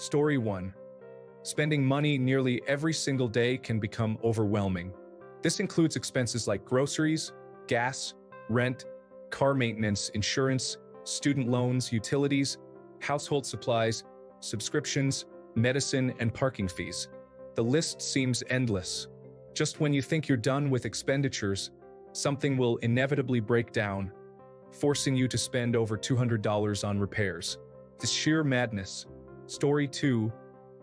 Story 1. Spending money nearly every single day can become overwhelming. This includes expenses like groceries, gas, rent, car maintenance, insurance, student loans, utilities, household supplies, subscriptions, medicine, and parking fees. The list seems endless. Just when you think you're done with expenditures, something will inevitably break down, forcing you to spend over $200 on repairs. This sheer madness. Story 2.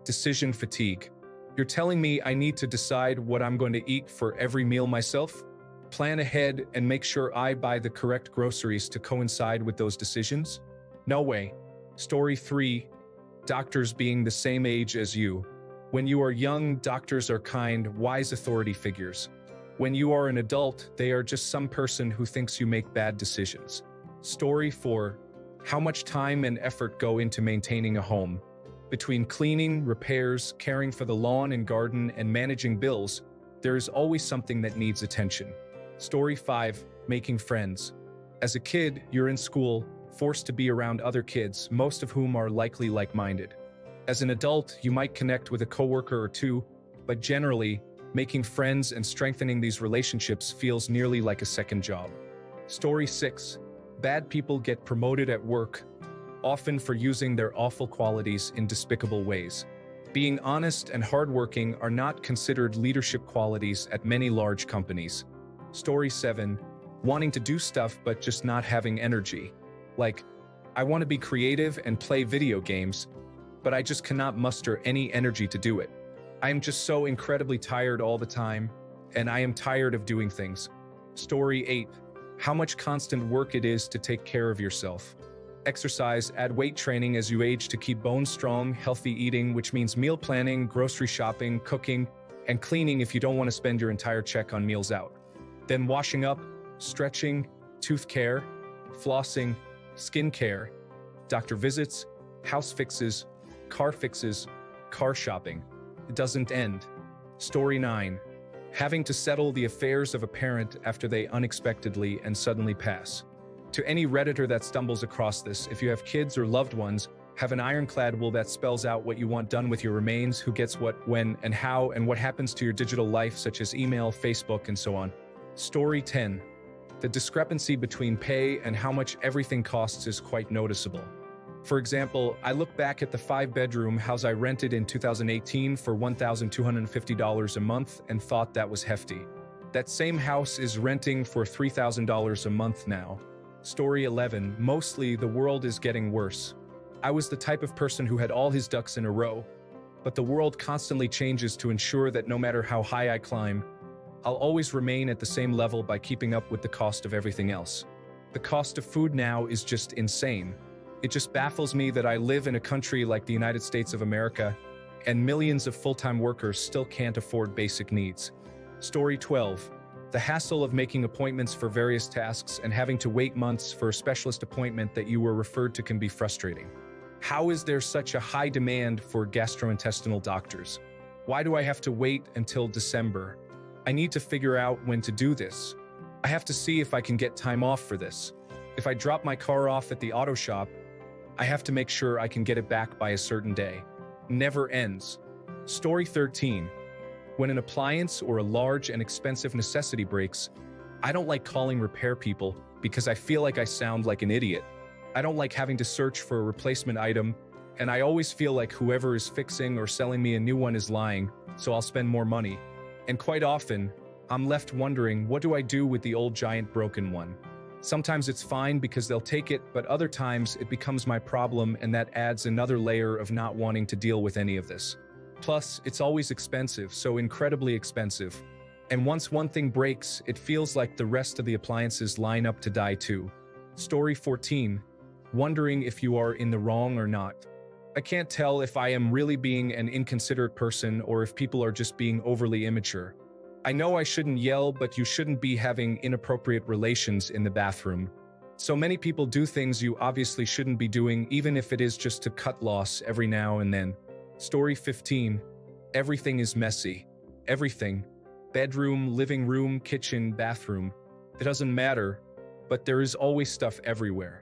Decision fatigue. You're telling me I need to decide what I'm going to eat for every meal myself? Plan ahead and make sure I buy the correct groceries to coincide with those decisions? No way. Story 3. Doctors being the same age as you. When you are young, doctors are kind, wise authority figures. When you are an adult, they are just some person who thinks you make bad decisions. Story 4. How much time and effort go into maintaining a home? Between cleaning, repairs, caring for the lawn and garden, and managing bills, there is always something that needs attention. Story 5. Making friends. As a kid, you're in school, forced to be around other kids, most of whom are likely like-minded. As an adult, you might connect with a coworker or two, but generally, making friends and strengthening these relationships feels nearly like a second job. Story 6. Bad people get promoted at work, often for using their awful qualities in despicable ways. Being honest and hardworking are not considered leadership qualities at many large companies. Story 7. Wanting to do stuff but just not having energy. Like, I want to be creative and play video games, but I just cannot muster any energy to do it. I am just so incredibly tired all the time, and I am tired of doing things. Story 8. How much constant work it is to take care of yourself. Exercise, add weight training as you age to keep bones strong, healthy eating, which means meal planning, grocery shopping, cooking, and cleaning if you don't want to spend your entire check on meals out. Then washing up, stretching, tooth care, flossing, skin care, doctor visits, house fixes, car shopping. It doesn't end. Story 9. Having to settle the affairs of a parent after they unexpectedly and suddenly pass. To any Redditor that stumbles across this, if you have kids or loved ones, have an ironclad rule that spells out what you want done with your remains, who gets what, when, and how, and what happens to your digital life, such as email, Facebook, and so on. Story 10. The discrepancy between pay and how much everything costs is quite noticeable. For example, I look back at the 5-bedroom house I rented in 2018 for $1,250 a month and thought that was hefty. That same house is renting for $3,000 a month now. Story 11. Mostly, the world is getting worse. I was the type of person who had all his ducks in a row, but the world constantly changes to ensure that no matter how high I climb, I'll always remain at the same level by keeping up with the cost of everything else. The cost of food now is just insane. It just baffles me that I live in a country like the United States of America, and millions of full-time workers still can't afford basic needs. Story 12. The hassle of making appointments for various tasks and having to wait months for a specialist appointment that you were referred to can be frustrating. How is there such a high demand for gastrointestinal doctors? Why do I have to wait until December? I need to figure out when to do this. I have to see if I can get time off for this. If I drop my car off at the auto shop, I have to make sure I can get it back by a certain day. Never ends. Story 13. When an appliance or a large and expensive necessity breaks, I don't like calling repair people because I feel like I sound like an idiot. I don't like having to search for a replacement item, and I always feel like whoever is fixing or selling me a new one is lying, so I'll spend more money. And quite often, I'm left wondering, what do I do with the old giant broken one? Sometimes it's fine because they'll take it, but other times it becomes my problem, and that adds another layer of not wanting to deal with any of this. Plus, it's always expensive, so incredibly expensive. And once one thing breaks, it feels like the rest of the appliances line up to die too. Story 14. Wondering if you are in the wrong or not. I can't tell if I am really being an inconsiderate person or if people are just being overly immature. I know I shouldn't yell, but you shouldn't be having inappropriate relations in the bathroom. So many people do things you obviously shouldn't be doing, even if it is just to cut loss every now and then. Story 15. Everything is messy. Everything. Bedroom, living room, kitchen, bathroom. It doesn't matter, but there is always stuff everywhere.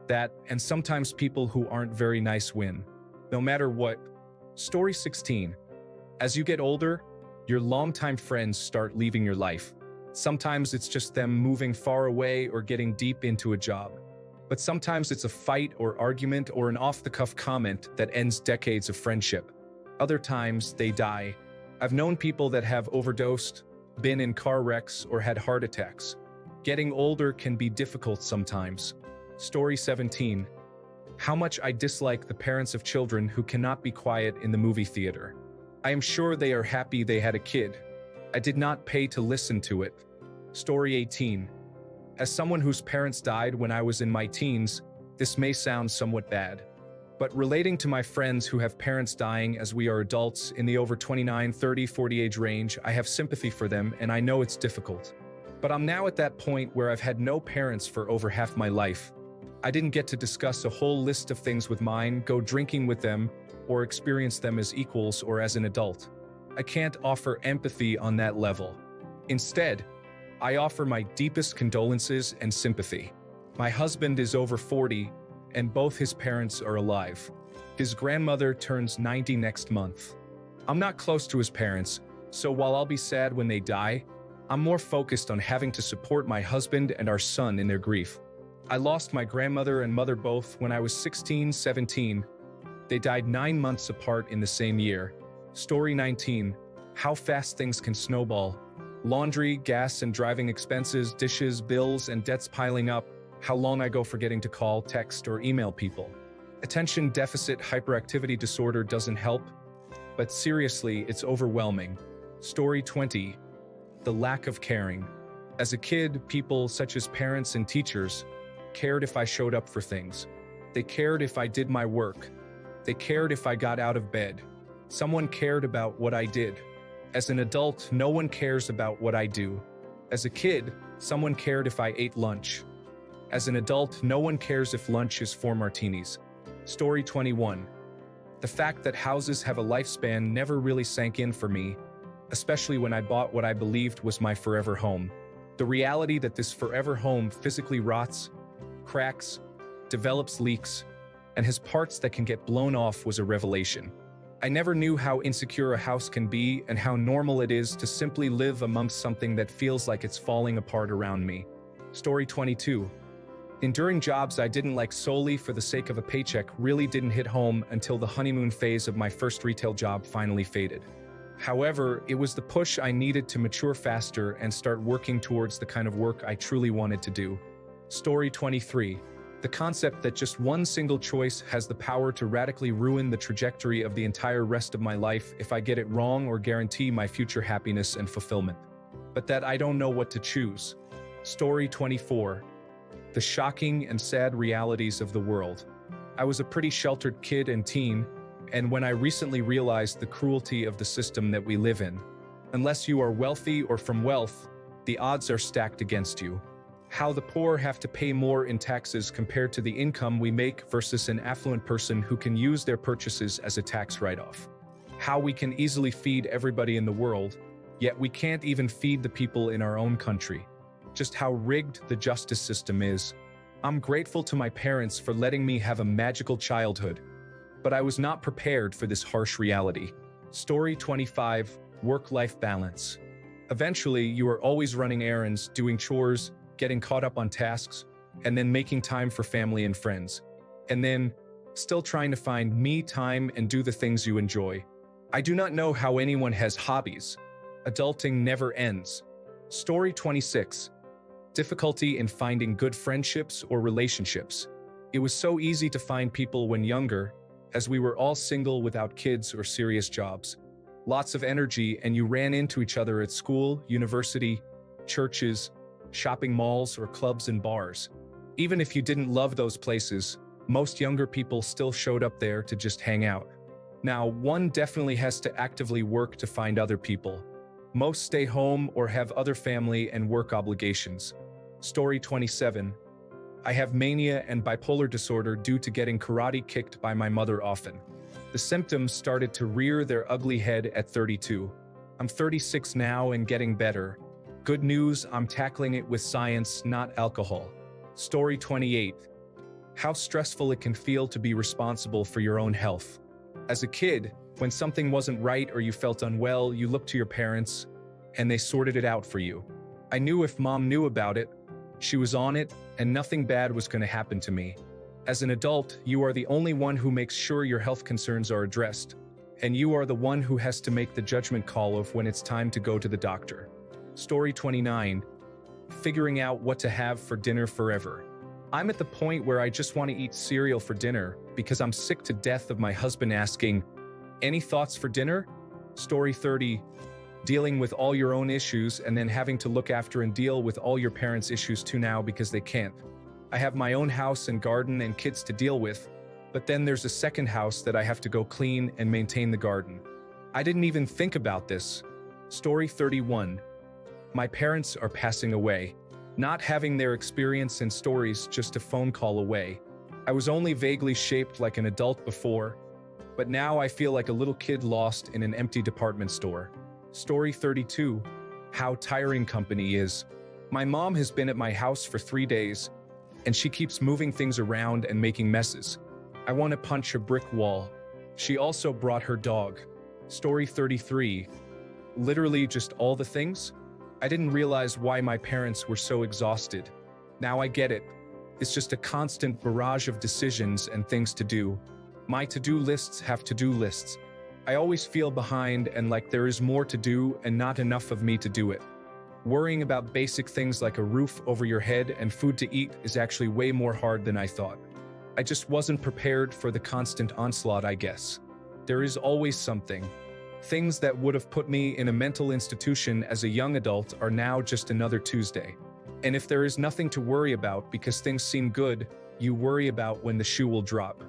That, and sometimes people who aren't very nice win. No matter what, Story 16. As you get older, your longtime friends start leaving your life. Sometimes it's just them moving far away or getting deep into a job. But sometimes it's a fight or argument or an off-the-cuff comment that ends decades of friendship. Other times, they die. I've known people that have overdosed, been in car wrecks, or had heart attacks. Getting older can be difficult sometimes. Story 17. How much I dislike the parents of children who cannot be quiet in the movie theater. I am sure they are happy they had a kid. I did not pay to listen to it. Story 18. As someone whose parents died when I was in my teens, this may sound somewhat bad. But relating to my friends who have parents dying as we are adults in the over 29, 30, 40 age range, I have sympathy for them and I know it's difficult. But I'm now at that point where I've had no parents for over half my life. I didn't get to discuss a whole list of things with mine, go drinking with them, or experience them as equals or as an adult. I can't offer empathy on that level. Instead, I offer my deepest condolences and sympathy. My husband is over 40, and both his parents are alive. His grandmother turns 90 next month. I'm not close to his parents, so while I'll be sad when they die, I'm more focused on having to support my husband and our son in their grief. I lost my grandmother and mother both when I was 16, 17. They died 9 months apart in the same year. Story 19. How fast things can snowball. Laundry, gas and driving expenses, dishes, bills, and debts piling up. How long I go forgetting to call, text, or email people. Attention deficit hyperactivity disorder doesn't help, but seriously, it's overwhelming. Story 20. The lack of caring. As a kid, people such as parents and teachers cared if I showed up for things. They cared if I did my work. They cared if I got out of bed. Someone cared about what I did. As an adult, no one cares about what I do. As a kid, someone cared if I ate lunch. As an adult, no one cares if lunch is 4 martinis. Story 21. The fact that houses have a lifespan never really sank in for me, especially when I bought what I believed was my forever home. The reality that this forever home physically rots, cracks, develops leaks, and has parts that can get blown off was a revelation. I never knew how insecure a house can be and how normal it is to simply live amongst something that feels like it's falling apart around me. Story 22. Enduring jobs I didn't like solely for the sake of a paycheck really didn't hit home until the honeymoon phase of my first retail job finally faded. However, it was the push I needed to mature faster and start working towards the kind of work I truly wanted to do. Story 23. The concept that just one single choice has the power to radically ruin the trajectory of the entire rest of my life if I get it wrong or guarantee my future happiness and fulfillment. But that I don't know what to choose. Story 24. The shocking and sad realities of the world. I was a pretty sheltered kid and teen, and when I recently realized the cruelty of the system that we live in. Unless you are wealthy or from wealth, the odds are stacked against you. How the poor have to pay more in taxes compared to the income we make versus an affluent person who can use their purchases as a tax write-off. How we can easily feed everybody in the world, yet we can't even feed the people in our own country. Just how rigged the justice system is. I'm grateful to my parents for letting me have a magical childhood, but I was not prepared for this harsh reality. Story 25. Work-life balance. Eventually, you are always running errands, doing chores, getting caught up on tasks, and then making time for family and friends. And then, still trying to find me time and do the things you enjoy. I do not know how anyone has hobbies. Adulting never ends. Story 26. Difficulty in finding good friendships or relationships. It was so easy to find people when younger, as we were all single without kids or serious jobs. Lots of energy, and you ran into each other at school, university, churches, shopping malls, or clubs and bars. Even if you didn't love those places, most younger people still showed up there to just hang out. Now, one definitely has to actively work to find other people. Most stay home or have other family and work obligations. Story 27. I have mania and bipolar disorder due to getting karate kicked by my mother often. The symptoms started to rear their ugly head at 32. I'm 36 now and getting better. Good news, I'm tackling it with science, not alcohol. Story 28. How stressful it can feel to be responsible for your own health. As a kid, When something wasn't right or you felt unwell, you looked to your parents, and they sorted it out for you. I knew if mom knew about it, she was on it, and nothing bad was going to happen to me. As an adult, you are the only one who makes sure your health concerns are addressed, and you are the one who has to make the judgment call of when it's time to go to the doctor. Story 29. Figuring out what to have for dinner forever. I'm at the point where I just want to eat cereal for dinner because I'm sick to death of my husband asking, "Any thoughts for dinner?" Story 30. Dealing with all your own issues and then having to look after and deal with all your parents' issues too now because they can't. I have my own house and garden and kids to deal with, but then there's a second house that I have to go clean and maintain the garden. I didn't even think about this. Story 31. My parents are passing away. Not having their experience and stories just a phone call away. I was only vaguely shaped like an adult before, but now I feel like a little kid lost in an empty department store. Story 32. How tiring company is. My mom has been at my house for 3 days, and she keeps moving things around and making messes. I want to punch a brick wall. She also brought her dog. Story 33. Literally just all the things? I didn't realize why my parents were so exhausted. Now I get it. It's just a constant barrage of decisions and things to do. My to-do lists have to-do lists. I always feel behind and like there is more to do and not enough of me to do it. Worrying about basic things like a roof over your head and food to eat is actually way more hard than I thought. I just wasn't prepared for the constant onslaught, I guess. There is always something. Things that would have put me in a mental institution as a young adult are now just another Tuesday. And if there is nothing to worry about because things seem good, you worry about when the shoe will drop.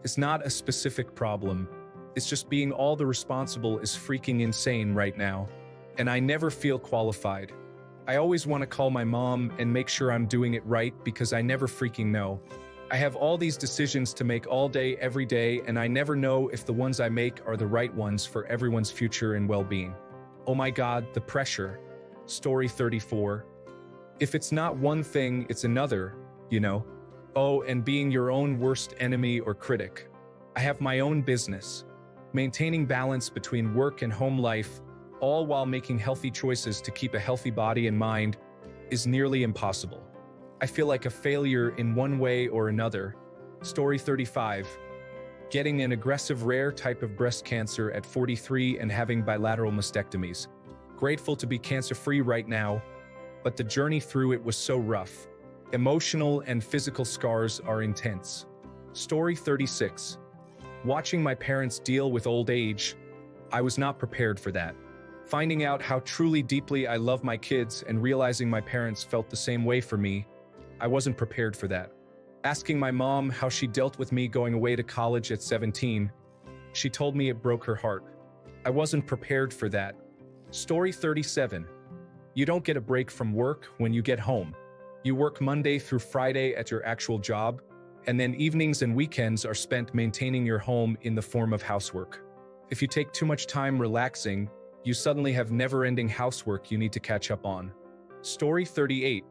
It's not a specific problem. It's just being all the responsible is freaking insane right now. And I never feel qualified. I always want to call my mom and make sure I'm doing it right because I never freaking know. I have all these decisions to make all day, every day, and I never know if the ones I make are the right ones for everyone's future and well-being. Oh my God, the pressure. Story 34. If it's not one thing, it's another, you know. Oh, and being your own worst enemy or critic. I have my own business. Maintaining balance between work and home life, all while making healthy choices to keep a healthy body and mind, is nearly impossible. I feel like a failure in one way or another. Story 35. Getting an aggressive rare type of breast cancer at 43 and having bilateral mastectomies. Grateful to be cancer-free right now, but the journey through it was so rough. Emotional and physical scars are intense. Story 36. Watching my parents deal with old age, I was not prepared for that. Finding out how truly deeply I love my kids and realizing my parents felt the same way for me, I wasn't prepared for that. Asking my mom how she dealt with me going away to college at 17, she told me it broke her heart. I wasn't prepared for that. Story 37. You don't get a break from work when you get home. You work Monday through Friday at your actual job, and then evenings and weekends are spent maintaining your home in the form of housework. If you take too much time relaxing, you suddenly have never-ending housework you need to catch up on. Story 38.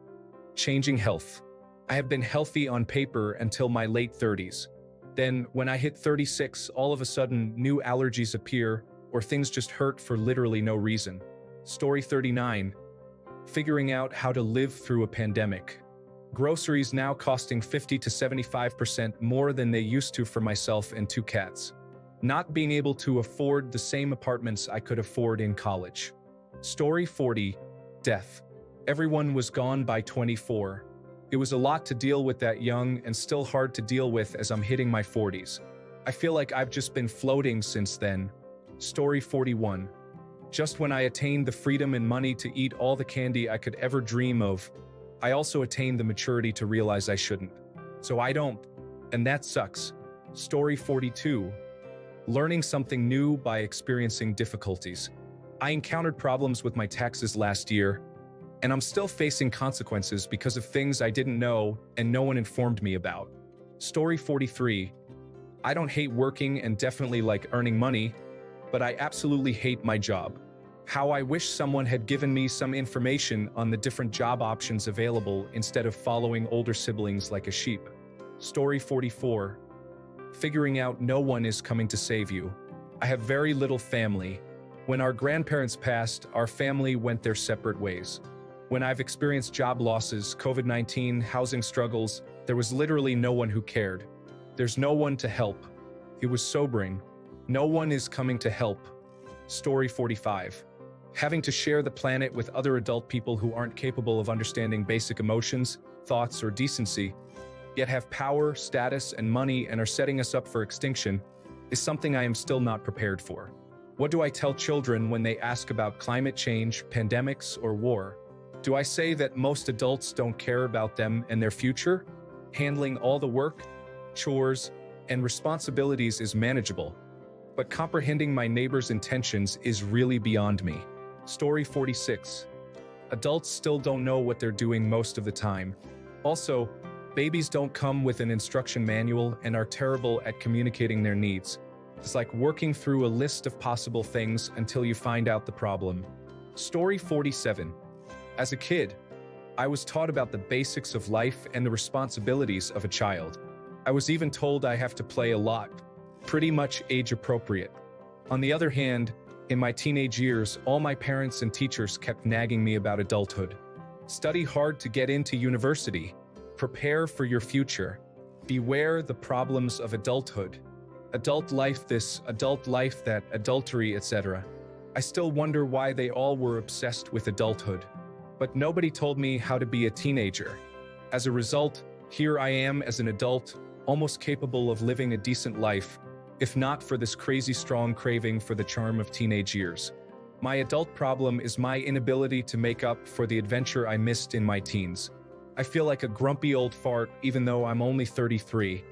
Changing health. I have been healthy on paper until my late 30s. Then, when I hit 36, all of a sudden, new allergies appear, or things just hurt for literally no reason. Story 39. Figuring out how to live through a pandemic. Groceries now costing 50 to 75% more than they used to for myself and 2 cats. Not being able to afford the same apartments I could afford in college. Story 40. Death. Everyone was gone by 24. It was a lot to deal with that young and still hard to deal with as I'm hitting my 40s. I feel like I've just been floating since then. Story 41. Just when I attained the freedom and money to eat all the candy I could ever dream of, I also attained the maturity to realize I shouldn't. So I don't, and that sucks. Story 42. Learning something new by experiencing difficulties. I encountered problems with my taxes last year, and I'm still facing consequences because of things I didn't know and no one informed me about. Story 43. I don't hate working and definitely like earning money, but I absolutely hate my job. How I wish someone had given me some information on the different job options available instead of following older siblings like a sheep. Story 44. Figuring out no one is coming to save you. I have very little family. When our grandparents passed, our family went their separate ways. When I've experienced job losses, COVID-19, housing struggles, there was literally no one who cared. There's no one to help. It was sobering. No one is coming to help. Story 45. Having to share the planet with other adult people who aren't capable of understanding basic emotions, thoughts, or decency, yet have power, status, and money and are setting us up for extinction, is something I am still not prepared for. What do I tell children when they ask about climate change, pandemics, or war? Do I say that most adults don't care about them and their future? Handling all the work, chores, and responsibilities is manageable, but comprehending my neighbor's intentions is really beyond me. Story 46. Adults still don't know what they're doing most of the time. Also, babies don't come with an instruction manual and are terrible at communicating their needs. It's like working through a list of possible things until you find out the problem. Story 47. As a kid, I was taught about the basics of life and the responsibilities of a child. I was even told I have to play a lot, pretty much age-appropriate. On the other hand, in my teenage years, all my parents and teachers kept nagging me about adulthood. Study hard to get into university. Prepare for your future. Beware the problems of adulthood. Adult life this, adult life that, adultery, etc. I still wonder why they all were obsessed with adulthood. But nobody told me how to be a teenager. As a result, here I am as an adult, almost capable of living a decent life, if not for this crazy strong craving for the charm of teenage years. My adult problem is my inability to make up for the adventure I missed in my teens. I feel like a grumpy old fart even though I'm only 33.